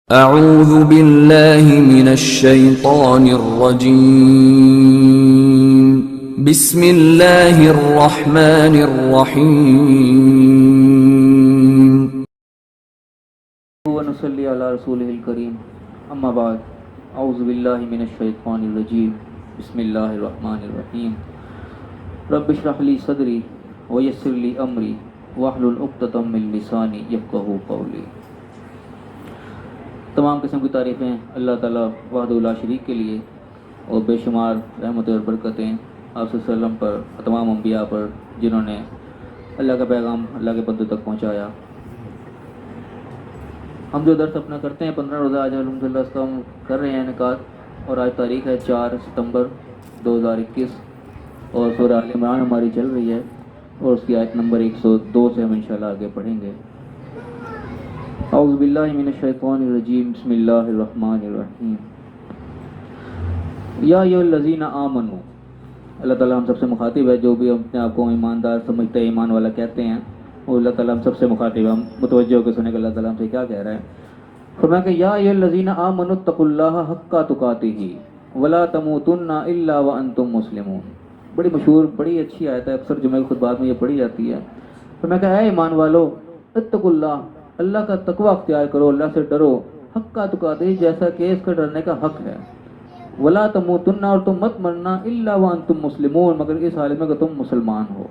اعوذ باللہ من الشیطان الرجیم بسم اللہ الرحمن الرحیم ونصلی علی رسولہ الکریم اما بعد اعوذ باللہ من الشیطان الرجیم بسم اللہ الرحمن الرحیم رب اشرح لی صدری ویسر لی امری واحلل عقدۃ من لسانی یفقہوا قولی۔ تمام قسم کی تعریفیں اللہ تعالیٰ وحدہ لا شریک کے لیے اور بے شمار رحمتیں اور برکتیں آپ صلی اللہ علیہ وسلم پر، تمام انبیاء پر جنہوں نے اللہ کا پیغام اللہ کے بندوں تک پہنچایا۔ ہم جو درس اپنا کرتے ہیں 15 روزہ آج الحمدللہ اس کا ہم کر رہے ہیں انعقاد، اور آج تاریخ ہے 4 ستمبر 2021 اور سورہ ال-عمران ہماری چل رہی ہے اور اس کی آیت نمبر 102 سے ہم انشاءاللہ آگے پڑھیں گے۔ اعوذ باللہ من الشیطان الرجیم بسم اللہ الرحمن الرحیم۔ یا ایھا الذین آمنوا، اللہ تعالیٰ ہم سب سے مخاطب ہے، جو بھی اپنے آپ کو ایماندار سمجھتے ہیں، ایمان والا کہتے ہیں، وہ اللہ تعالیٰ ہم سب سے مخاطب ہے۔ ہم متوجہ ہو کے سنیں کہ اللہ تعالیٰ ہم سے کیا کہہ رہا ہے۔ فرمایا کہ یا ایھا الذین آمنوا اتقوا اللہ حق تقاتہ ولا تموتن الا وانتم مسلمون۔ بڑی مشہور، بڑی اچھی آیت ہے، اکثر جمعہ خطبات میں یہ پڑھی جاتی ہے۔ فرمایا کہ اے ایمان والو، اتقوا اللہ، اللہ کا تقوی اختیار کرو، اللہ سے ڈرو، حق کا تقاتہ، جیسا کہ اس کا ڈرنے کا حق ہے۔ ولا تموتن، اور تم مت مرنا، الا وانتم مسلمون، مگر اس حالت میں کہ تم مسلمان ہو۔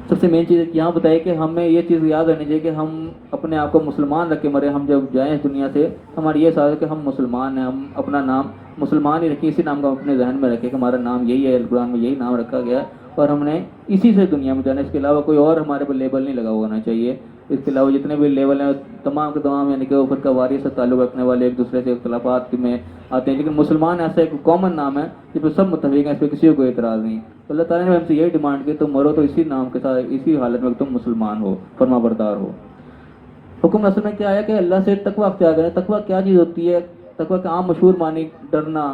سب سے مین چیز یہاں بتائی کہ ہمیں یہ چیز یاد رہنی چاہیے کہ ہم اپنے آپ کو مسلمان رکھ کے مرے۔ ہم جب جائیں اس دنیا سے ہماری یہ سعادت ہے کہ ہم مسلمان ہیں، ہم اپنا نام مسلمان ہی رکھیں، اسی نام کا اپنے ذہن میں رکھیں کہ ہمارا نام یہی ہے، القرآن میں یہی نام رکھا گیا ہے اور ہم نے اسی سے دنیا میں جانا ہے۔ اس کے علاوہ کوئی اور ہمارے پر لیبل نہیں لگا ہونا چاہیے۔ اس کے علاوہ جتنے بھی لیول ہیں تمام کے تمام یعنی کہ وہ فرقہ واریت سے تعلق رکھنے والے ایک دوسرے سے اختلافات میں آتے ہیں، لیکن مسلمان ایسا ایک کامن نام ہے جس پہ سب متفق ہیں، اس پہ کسی کو کوئی اعتراض نہیں۔ تو اللہ تعالیٰ نے ہم سے یہی ڈیمانڈ کی، تم مرو تو اسی نام کے ساتھ، اسی حالت میں تم مسلمان ہو، فرما بردار ہو۔ حکم اصل میں کیا ہے کہ اللہ سے تقوی اختیار کریں۔ تقوی کیا چیز ہوتی ہے؟ تقوی کا عام مشہور معنی ڈرنا،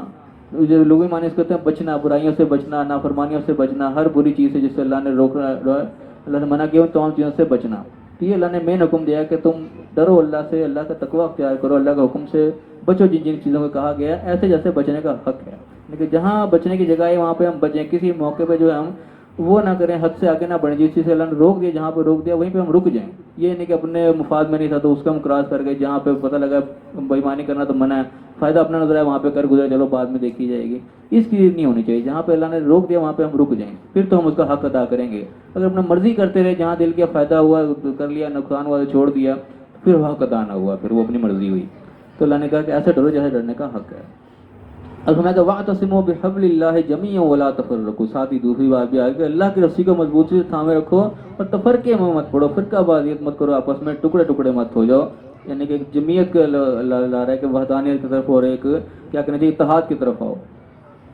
جو لغوی معنی اس کو کہتے ہیں بچنا، برائیوں سے بچنا، نافرمانیوں سے بچنا، ہر بری چیز سے جس سے اللہ نے اللہ نے منع کیا ان تمام چیزوں سے بچنا۔ تو یہ اللہ نے مین حکم دیا ہے کہ تم ڈرو اللہ سے، اللہ کا تقوی اختیار کرو، اللہ کا حکم سے بچو، جن جن چیزوں کو کہا گیا ہے ایسے جیسے بچنے کا حق ہے۔ لیکن جہاں بچنے کی جگہ ہے وہاں پہ ہم بچیں، کسی موقع پہ جو ہے ہم وہ نہ کریں، حد سے آگے نہ بڑھیں۔ جس چیز سے اللہ نے روک دیا، جہاں پہ روک دیا وہیں پہ ہم رک جائیں۔ یہ نہیں کہ اپنے مفاد میں نہیں تھا تو اس کا ہم کراس کر گئے، جہاں پہ پتہ لگا بےایمانی کرنا تو منع ہے، فائدہ اپنا نظر ہے وہاں پہ کر گزرے، چلو بعد میں دیکھی جائے گی، اس چیز نہیں ہونی چاہیے۔ جہاں پہ اللہ نے روک دیا وہاں پہ ہم رک جائیں، پھر تو ہم اس کا حق ادا کریں گے۔ اگر اپنا مرضی کرتے رہے، جہاں دل کا فائدہ ہوا کر لیا، نقصان ہوا چھوڑ دیا، پھر وہ حق ادا نہ ہوا، پھر وہ اپنی مرضی ہوئی۔ تو اللہ نے کہا کہ ایسے ڈرو جیسے ڈرنے کا حق ہے۔ اب ہمیں کہ وَاعْتَصِمُوا بِحَبْلِ اللَّهِ جَمِيعًا وَلَا تَفَرَّقُوا، ساتھ ہی دوسری بات بھی آ کہ اللہ کی رسی کو مضبوطی سے تھامے رکھو اور تفرقے میں مت پڑو، فرقہ بازیت مت کرو، آپس میں ٹکڑے ٹکڑے مت ہو جاؤ۔ یعنی کہ ایک جمعیت کا اللہ لا رہا ہے کہ وحدانیت کی طرف اور ایک کیا کہنا چاہیے اتحاد کی طرف آؤ۔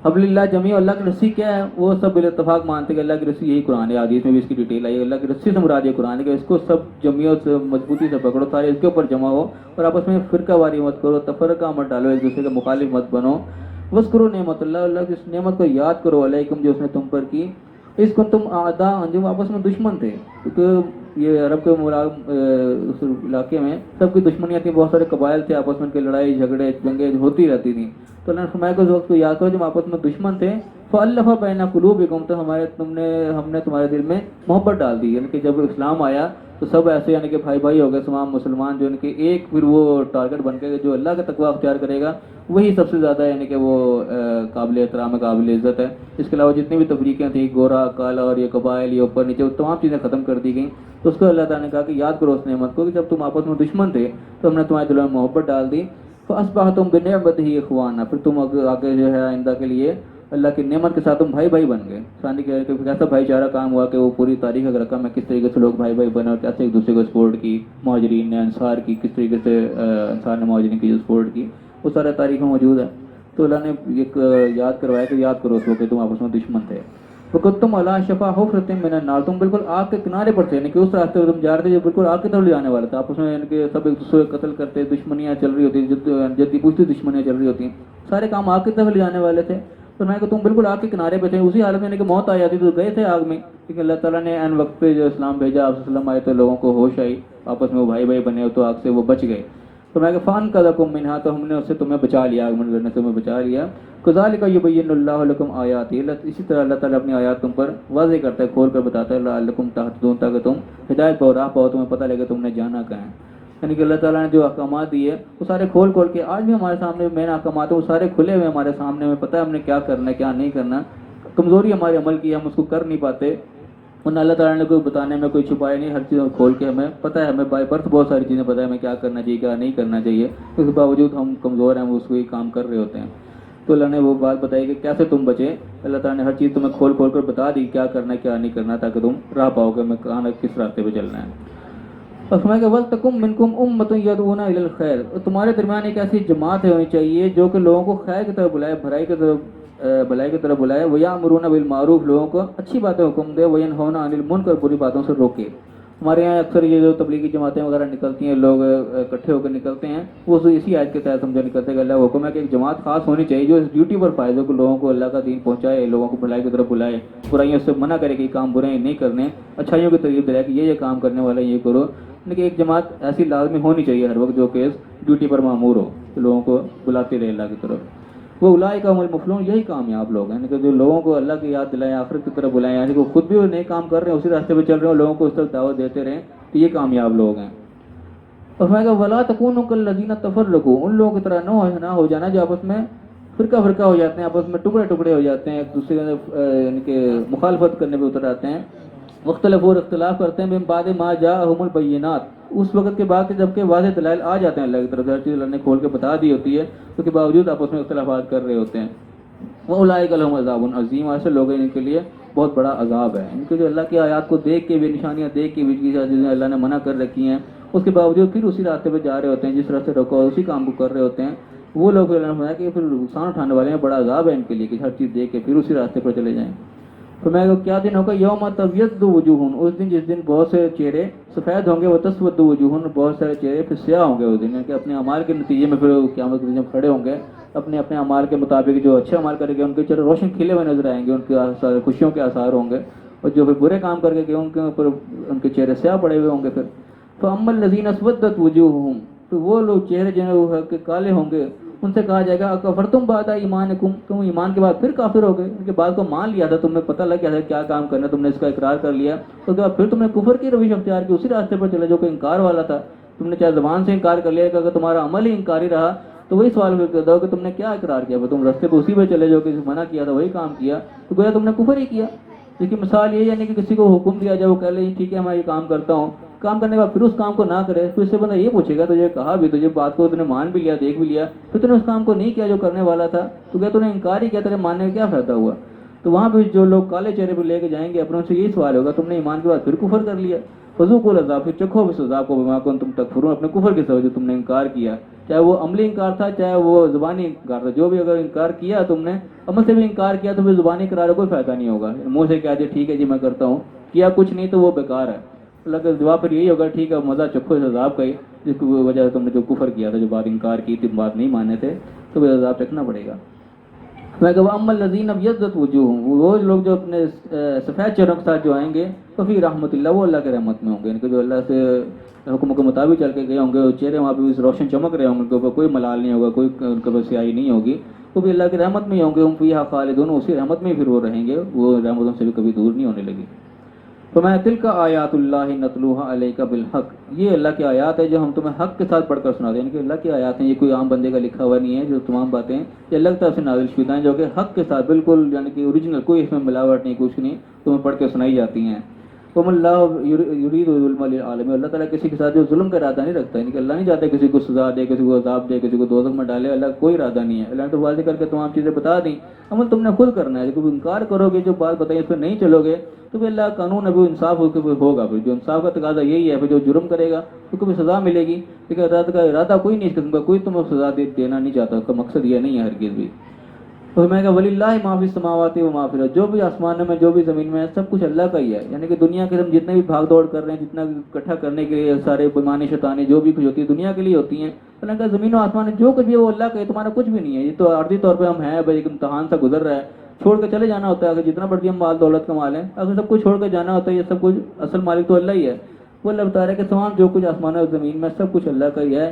حبل اللہ جمیع، اللہ کی رسی کیا ہے؟ وہ سب بالاتفاق مانتے ہیں کہ اللہ کی رسی یہی قرآن ہے، حدیث میں بھی اس کی ڈیٹیل آئی ہے۔ اللہ کی رسی سے مراد یہ قرآن ہے کہ اس کو سب جمعیت سے مضبوطی سے پکڑو، سارے اس کے اوپر جمع ہو اور آپس میں فرقہ واری مت کرو، تفرقہ مت ڈالو، ایک دوسرے کے مخالف مت بنو۔ وذکروا نعمت اللہ، اللہ کی اس نعمت کو یاد کرو، علیکم، جو اس نے تم پر کی، اس کو تم اعداء، جو آپس میں دشمن تھے، کیونکہ یہ عرب کے اس علاقے میں سب کی دشمنیاں تھیں، بہت سارے قبائل تھے، آپس میں ان کے لڑائی جھگڑے جنگیں ہوتی رہتی تھیں۔ تو اللہ نے فرمایا کہ اس وقت کو یاد کرو جب آپس میں دشمن تھے، فَأَلَّفَ بَيْنَ قُلُوبِكُمْ، تو ہم نے تمہارے دل میں محبت ڈال دی۔ یعنی کہ جب اسلام آیا تو سب ایسے یعنی کہ بھائی بھائی ہو گئے، تمام مسلمان جو ان کے ایک پھر وہ ٹارگٹ بن کے جو اللہ کا تقوی اختیار کرے گا وہی سب سے زیادہ یعنی کہ وہ قابل احترام ہے، قابل عزت ہے۔ اس کے علاوہ جتنی بھی تفریقیں تھیں، گورا کالا اور یہ قبائل، یہ اوپر نیچے، وہ تمام چیزیں ختم کر دی گئیں۔ تو اس کو اللہ تعالیٰ نے کہا کہ یاد کرو اس نعمت کو کہ جب تم آپس میں دشمن تھے تو ہم نے تمہارے دلوں میں محبت ڈال دی۔ فَأَصْبَحْتُمْ بِنِعْمَتِهِ إِخْوَانًا، پھر تم آگے جو ہے آئندہ کے لیے اللہ کی نعمت کے ساتھ تم بھائی بھائی بن گئے۔ ثانی کہ ایسا بھائی چارہ کام ہوا کہ وہ پوری تاریخ اگر رقم ہے کس طریقے سے لوگ بھائی بھائی بنے اور کیسے ایک دوسرے کو سپورٹ کی، مہاجرین نے انصار کی کس طریقے سے، انصار نے مہاجرین کی جو سپورٹ کی، وہ سارے تاریخ میں موجود ہے۔ تو اللہ نے ایک یاد کروایا کہ یاد کرو اس وقت تم آپس میں دشمن تھے۔ وَكُنتُمْ عَلَىٰ شَفَا حُفْرَةٍ مِّنَ النَّارِ، تم بالکل آگ کے کنارے پر تھے، یعنی کہ اس راستے پر تم جا رہے تھے جو بالکل آگ کی طرف لے جانے والے تھے۔ آپس میں یعنی کہ سب ایک دوسرے کو قتل کرتے، دشمنیاں چل رہی ہوتی، جدی پوچھتی دشمنیاں چل رہی ہوتی، سارے کام آگ کی طرف لے جانے والے تھے۔ تو میں کہ تم بالکل آگ کے کنارے پہ تھے، اسی حالت میں یعنی کہ موت آ جاتی تو گئے تھے آگ میں، کیونکہ اللہ تعالیٰ نے عین وقت پہ جو اسلام بھیجا، آپ صلی اللہ علیہ وسلم آئے تو لوگوں کو ہوش آئی، آپس میں وہ بھائی بھائی بنے تو آگ سے وہ بچ گئے۔ فرمایا کہ فان قذکم منہا، تو ہم نے اس سے تمہیں بچا لیا، آگمن کرنے سے تمہیں بچا لیا. کذالک یبین اللہ لکم آیاتہ، اسی طرح اللہ تعالیٰ اپنی آیات تم پر واضح کرتا ہے، کھول کر بتاتا ہے، لعلکم تہتدون، تاکہ تم ہدایت پاؤ، راہ پاؤ، تمہیں پتہ لگے تم نے جانا کہاں ہے. یعنی کہ اللہ تعالیٰ نے جو احکامات دیے وہ سارے کھول کھول کے آج بھی ہمارے سامنے مین احکامات ہیں، وہ سارے کھلے ہوئے ہمارے سامنے، ہمیں پتہ ہے ہم نے کیا کرنا ہے کیا نہیں کرنا. کمزوری ہمارے عمل کی، ہم اس کو کر نہیں پاتے، ورنہ اللہ تعالیٰ نے کوئی بتانے میں کوئی چھپایا نہیں، ہر چیز کھول کے ہمیں پتہ ہے، ہمیں بائی برتھ بہت ساری چیزیں پتہ ہے ہمیں کیا کرنا چاہیے کیا نہیں کرنا چاہیے، اس کے باوجود ہم کمزور ہیں، وہ اس کو ہی کام کر رہے ہوتے ہیں. تو اللہ نے وہ بات بتائی کہ کیسے تم بچے. اللہ تعالیٰ نے ہر چیز تمہیں کھول کھول کر بتا دی کیا کرنا ہے کیا نہیں کرنا، تاکہ تم راہ پاؤ کہ میں کہاں کس راستے پہ چلنا ہے. اور فرمایا کہ وَلْتَكُمْ مِنْكُمْ أُمَّةٌ يَدْعُونَ إِلَى الْخَيْرِ، تمہارے درمیان ایک ایسی جماعت ہونی چاہیے جو کہ لوگوں کو خیر کی طرف بلائے، بھلائی کی طرف بلائے. وَيَأْمُرُونَ بِالْمَعْرُوفِ، لوگوں کو اچھی باتیں حکم دے. وَيَنْهَوْنَ عَنِ الْمُنْكَرِ، بری باتوں سے روکے. ہمارے یہاں اکثر یہ جو تبلیغی جماعتیں وغیرہ نکلتی ہیں، لوگ اکٹھے ہو کر نکلتے ہیں، وہ اسی آیت کے تحت سمجھا نکلتے ہیں کہ اللہ کا حکم ہے کہ ایک جماعت خاص ہونی چاہیے جو اس ڈیوٹی پر فائز ہو کہ لوگوں کو اللہ کا دین پہنچائے، لوگوں کو بھلائی کی طرف بلائے، برائیوں سے منع کرے کہ یہ کام برے نہیں کرنے، اچھائیوں کی ترغیب دلائے کہ یہ کام کرنے والا یہ کرو. لیکن ایک جماعت ایسی لازمی ہونی چاہیے ہر وقت جو کہ اس ڈیوٹی پر مامور ہو، کہ لوگوں کو بلاتے رہے اللہ کی طرف. وہ اولئک هم المفلحون، یہی کامیاب لوگ ہیں، یعنی کہ جو لوگوں کو اللہ کی یاد دلائیں، آخرت کی طرف بلائیں، یعنی کہ خود بھی وہ نئے کام کر رہے ہیں، اسی راستے پہ چل رہے ہیں، لوگوں کو اس طرف دعوت دیتے رہیں، تو یہ کامیاب لوگ ہیں. اور فرمایا کہ ولا تکونوا کالذین تفرقوا، ان لوگوں کی طرح نہ ہو جانا جو آپس میں فرقہ فرقہ ہو جاتے ہیں، آپس میں ٹکڑے ٹکڑے ہو جاتے ہیں، ایک دوسرے یعنی کہ مخالفت کرنے پہ اتر آتے ہیں. مختلف اور اختلاف کرتے ہیں من بعد ما جاءہم البینات، اس وقت کے بعد جب کہ واضح دلائل آ جاتے ہیں اللہ کی طرف، ہر چیز اللہ نے کھول کے بتا دی ہوتی ہے، تو کے باوجود آپس میں اختلافات کر رہے ہوتے ہیں. وَأُولَٰئِكَ لَهُمْ عَذَابٌ عَظِيمٌ، ایسے لوگ ان کے لیے بہت بڑا عذاب ہے. ان کے جو اللہ کی آیات کو دیکھ کے بھی، نشانیاں دیکھ کے بھی، چیزیں اللہ نے منع کر رکھی ہیں، اس کے باوجود پھر اسی راستے پہ جا رہے ہوتے ہیں، جس راستے روکو اسی کام کو کر رہے ہوتے ہیں، وہ لوگ اللہ نے فرمایا کہ پھر نقصان اٹھانے والے ہیں، بڑا عذاب ہے ان کے لیے کہ ہر چیز دیکھ کے پھر اسی راستے پر چلے جائیں. تو میں کیا دن ہوگا، یوم تبیض وجوہ، اس دن جس دن بہت سے چہرے سفید ہوں گے، وہ تسود وجوہ، بہت سارے چہرے پھر سیاہ ہوں گے اس دن، کہ اپنے اعمال کے نتیجے میں پھر قیامت کے دن جب کھڑے ہوں گے، اپنے اعمال کے مطابق جو اچھے اعمال کرے گے ان کے چہرے روشن کھلے ہوئے نظر آئیں گے، ان کے خوشیوں کے آثار ہوں گے، اور جو پھر برے کام کر کے ان کے اوپر ان کے چہرے سیاہ پڑے ہوئے ہوں گے. پھر فَأَمَّا الَّذِينَ اسْوَدَّتْ وُجُوهُهُمْ، تو وہ لوگ چہرے جنہیں کہ کالے ہوں گے، ان سے کہا جائے گا اکفرتم بعد ایمانکم، تم ایمان کے بعد پھر کافر ہو گئے، ان کے بعد کو مان لیا تھا، تمہیں پتہ لگ گیا تھا کیا کام کرنا، تم نے اس کا اقرار کر لیا، تو کیا پھر تم نے کفر کی روش اختیار کی، اسی راستے پر چلے جو کہ انکار والا تھا. تم نے چاہے زبان سے انکار کر لیا کہ اگر تمہارا عمل ہی انکاری رہا تو وہی سوال کرتا ہو کہ تم نے کیا اقرار کیا، تم راستے پہ اسی پہ چلے جو کہ منع کیا تھا وہی کام کیا، تو گویا تم نے کفر ہی کیا. اس کی مثال یہ یعنی کہ کسی کو حکم دیا جائے، وہ کہہ لے ٹھیک ہے میں یہ کام کرتا ہوں، کام کرنے کے بعد پھر اس کام کو نہ کرے، پھر اس سے بندہ یہ پوچھے گا تجھے کہا بھی، تجھے بات کو تم نے مان بھی لیا، دیکھ بھی لیا، پھر تم نے اس کام کو نہیں کیا جو کرنے والا تھا، تو کیا تم نے انکار ہی کیا، تیرے ماننے کا کیا فائدہ ہوا. تو وہاں پہ جو لوگ کالے چہرے پہ لے کے جائیں گے اپنے، ان سے یہی سوال ہوگا تم نے ایمان کے بعد پھر کفر کر لیا، فذوقوا العذاب، پھر چکھو اس عذاب کو بما کنتم تکفرون، اپنے کفر کے سبب جو تم نے انکار کیا، چاہے وہ عملی انکار تھا چاہے وہ زبانی انکار تھا، جو بھی اگر انکار کیا تم نے، عمل سے بھی انکار کیا تو پھر زبانی اقرار کا کوئی فائدہ نہیں ہوگا. منہ سے کہہ دیا ٹھیک ہے جی میں کرتا ہوں، کیا کچھ نہیں تو وہ بیکار ہے. اللہ کا جواب پھر یہی ہوگا ٹھیک ہے مزہ چکھو اس عذاب کا ہی، جس کی وجہ سے تم نے جو کفر کیا تھا، جو بات انکار کی تھی، بات نہیں ماننے تھے، تو وہ عذاب چکھنا پڑے گا. میں کہ وَأَمَّا الَّذِينَ ابْيَضَّتْ وُجُوهُمْ، وہ لوگ جو اپنے سفید چہروں کے ساتھ جو آئیں گے، تو فِي رحمت اللہ، وہ اللہ کے رحمت میں ہوں گے، یعنی کہ جو اللہ سے حکم کے مطابق چل کے گئے ہوں گے، وہ چہرے وہاں پہ روشن چمک رہے ہوں گے، ان کے اوپر کوئی ملال نہیں ہوگا، کوئی ان کے اوپر سیاہی نہیں ہوگی، تو بھی اللہ کی رحمت میں ہی ہوں گے. ہم فیہا خالدون، اسی رحمت میں ہی پھر وہ رہیں گے، وہ رحمتوں سے بھی کبھی دور نہیں ہونے لگی. تو میں تلک آیات اللہ نتلوها علیک بالحق، یہ اللہ کی آیات ہے جو ہم تمہیں حق کے ساتھ پڑھ کر سنا دیں، یعنی کہ اللہ کی آیات ہیں، یہ کوئی عام بندے کا لکھا ہوا نہیں ہے، جو تمام باتیں یہ اللہ کی طرف سے نازل شدہ ہیں، جو کہ حق کے ساتھ بالکل یعنی کہ اوریجنل، کوئی اس میں ملاوٹ نہیں، کچھ نہیں، تمہیں پڑھ کے سنائی جاتی ہیں. تم اللہ یرید ظلم للعالمین، اللہ تعالیٰ کسی کے ساتھ جو ظلم کا ارادہ نہیں رکھتا، یعنی کہ اللہ نہیں چاہتا کسی کو سزا دے، کسی کو عذاب دے، کسی کو دوزخ میں ڈالے، اللہ کوئی ارادہ نہیں ہے. اللہ نے تو واضح کر کے تمام چیزیں بتا دیں، عمل تم نے خود کرنا ہے. جب انکار کرو گے، جو بات بتائیے اس پہ نہیں چلو گے، تو پھر اللہ قانون ابھی انصاف ہوگا، پھر جو انصاف کا تقاضا یہی ہے، پھر جو جرم کرے گا اس کو بھی سزا ملے گی. لیکن ارادہ کوئی نہیں اس قسم کا، کوئی تمہیں سزا دینا نہیں چاہتا، اس کا مقصد یہ نہیں ہے ہرگز بھی. تو میں کہا وَلِلَّهِ مَا فِي السَّمَاوَاتِ وَمَا فِي الْأَرْضِ، جو بھی آسمانوں میں جو بھی زمین میں ہے سب کچھ اللہ کا ہی ہے. یعنی کہ دنیا کے ہم جتنے بھی بھاگ دوڑ کر رہے ہیں، جتنا اکٹھا کرنے کے لیے سارے بیمانی شیطانی جو بھی کچھ ہوتی ہے دنیا کے لیے ہوتی ہیں، اللہ کا زمین و آسمان جو کچھ بھی ہے وہ اللہ کا ہے، تمہارا کچھ بھی نہیں ہے. یہ تو عارضی طور پہ ہم ہیں بھائی، ایک امتحان سے گزر رہا ہے، چھوڑ کے چلے جانا ہوتا ہے. اگر جتنا مرضی ہم مال دولت کما لیں، اگر سب کچھ چھوڑ کے جانا ہوتا ہے، یہ سب کچھ اصل مالک تو اللہ ہی ہے. وہ اللہ بتا رہا ہے کہ تمام جو کچھ آسمان و زمین میں سب کچھ اللہ کا ہی ہے.